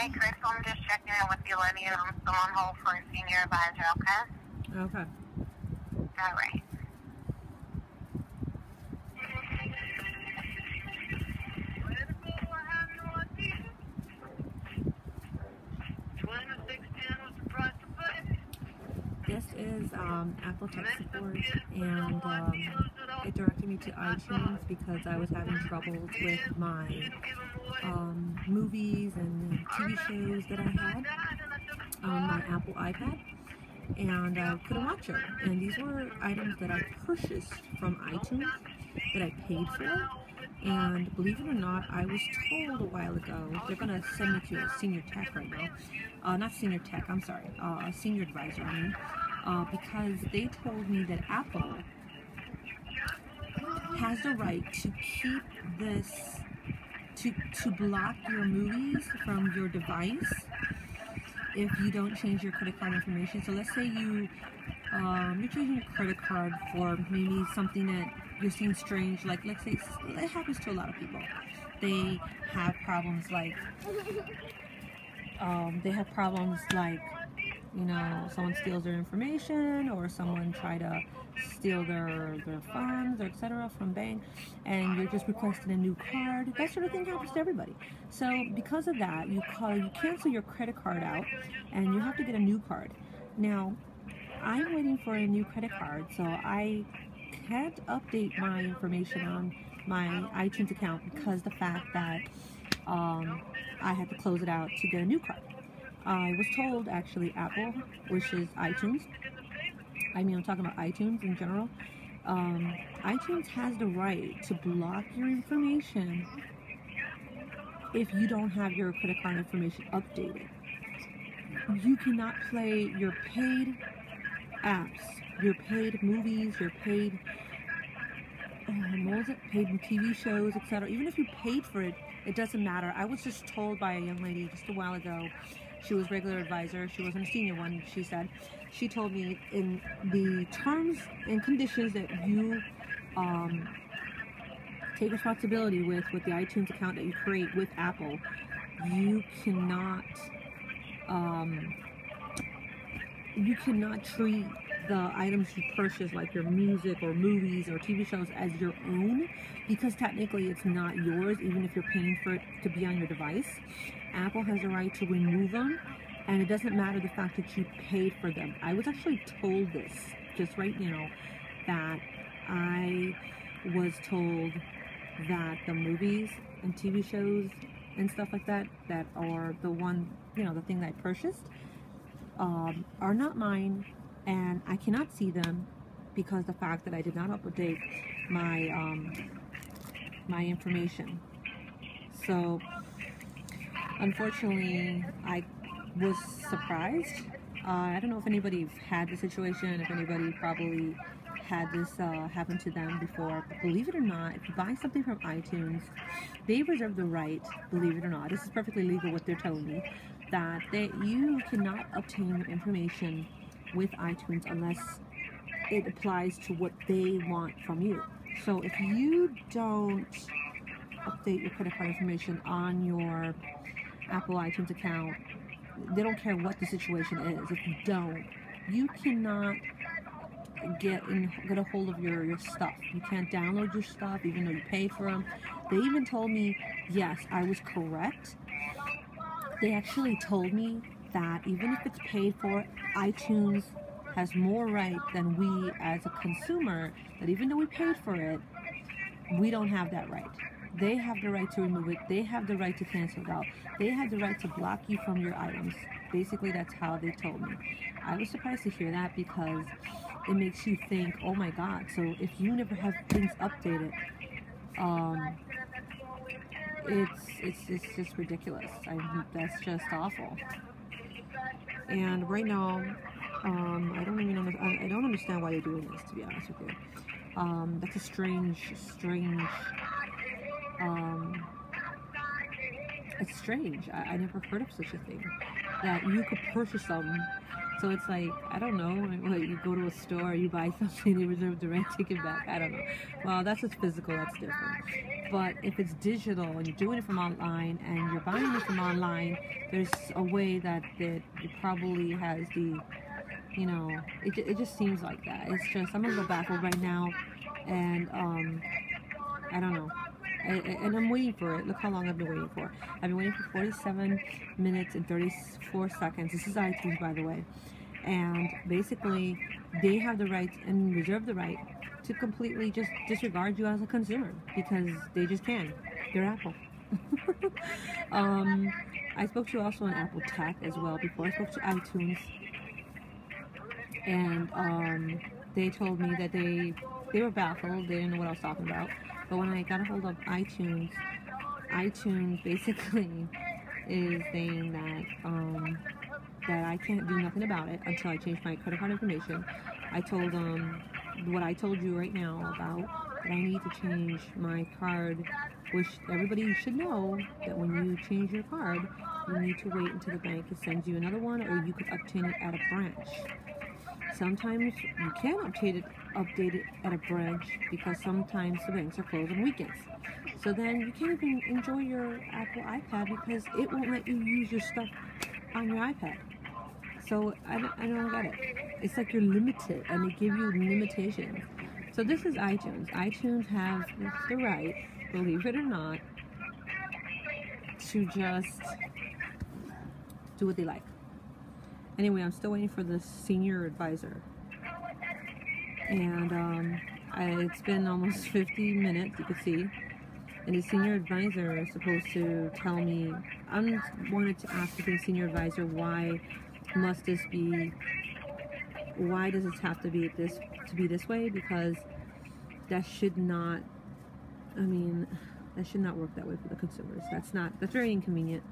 Hey, Chris, I'm just checking in with you, Lydia. I'm still on hold for a senior advisor, okay? Okay. All right. This is Apple Tech Support, and it directed me to iTunes because I was having troubles with my movies and TV shows that I had on my Apple iPad, and I couldn't watch it. And these were items that I purchased from iTunes that I paid for. And believe it or not, I was told a while ago they're going to send me to a senior tech right now. Not senior tech, I'm sorry, a senior advisor, I mean, because they told me that Apple has the right to keep this, to block your movies from your device if you don't change your credit card information. So let's say you're changing your credit card for maybe something that you're seeing strange, like let's say it happens to a lot of people. They have problems like you know, someone steals their information, or someone try to steal their funds, or etc. from bank, and you're just requesting a new card. That sort of thing happens to everybody. So because of that, you cancel your credit card out, and you have to get a new card. Now, I'm waiting for a new credit card, so I can't update my information on my iTunes account because the fact that I had to close it out to get a new card. I was told, actually, Apple, which is iTunes, I mean, I'm talking about iTunes in general, iTunes has the right to block your information if you don't have your credit card information updated. You cannot play your paid apps, your paid movies, your paid, paid TV shows, etc. Even if you paid for it, it doesn't matter. I was just told by a young lady just a while ago. She was regular advisor. She wasn't a senior one. She said, she told me in the terms and conditions that you take responsibility with the iTunes account that you create with Apple, you cannot treat the items you purchase, like your music or movies or TV shows, as your own, because technically it's not yours, even if you're paying for it to be on your device. Apple has the right to remove them, and it doesn't matter the fact that you paid for them. I was actually told this just right now, that I was told that the movies and TV shows and stuff like that, that are the one, you know, the thing that I purchased, are not mine, and I cannot see them because the fact that I did not update my my information. So unfortunately, I was surprised. I don't know if anybody had the situation, if anybody probably had this happen to them before, but believe it or not, if you buy something from iTunes, they reserve the right, believe it or not, this is perfectly legal what they're telling me, that you cannot obtain your information with iTunes unless it applies to what they want from you. So if you don't update your credit card information on your Apple iTunes account, they don't care what the situation is. If you don't, you cannot get a hold of your stuff. You can't download your stuff even though you paid for them. They even told me, yes, I was correct. They actually told me that even if it's paid for, iTunes has more right than we as a consumer, that even though we paid for it, we don't have that right. They have the right to remove it. They have the right to cancel it out. They have the right to block you from your items. Basically, that's how they told me. I was surprised to hear that because it makes you think, oh my God, so if you never have things updated, it's just ridiculous. That's just awful. And right now, I don't understand why they're doing this, to be honest with you. That's a strange, it's strange. I never heard of such a thing, that you could purchase them. So it's like, I don't know, like you go to a store, you buy something, they reserve the right to take it back. I don't know. Well, that's just physical, that's different. But if it's digital and you're doing it from online and you're buying it from online, there's a way that it probably has the, you know, it just seems like that. It's just, I'm a little baffled right now, and I don't know. And I'm waiting for it. Look how long I've been waiting for. I've been waiting for 47 minutes and 34 seconds. This is iTunes, by the way. And basically, they have the right and reserve the right to completely just disregard you as a consumer, because they just can. They're Apple. I spoke to also an Apple Tech as well before I spoke to iTunes, and they told me that they were baffled. They didn't know what I was talking about. But when I got a hold of iTunes, iTunes basically is saying that I can't do nothing about it until I change my credit card information. I told them what I told you right now about that I need to change my card, which everybody should know that when you change your card, you need to wait until the bank sends you another one, or you could obtain it at a branch. Sometimes you can update it at a branch because sometimes the banks are closed on weekends. So then you can't even enjoy your Apple iPad because it won't let you use your stuff on your iPad. So I don't get it. It's like you're limited, and they give you limitations. So this is iTunes. iTunes has the right, believe it or not, to just do what they like. Anyway, I'm still waiting for the senior advisor. And it's been almost 50 minutes, you can see. And the senior advisor is supposed to tell me, I wanted to ask the senior advisor, why does it have to be this way? Because that should not, that should not work that way for the consumers. That's very inconvenient.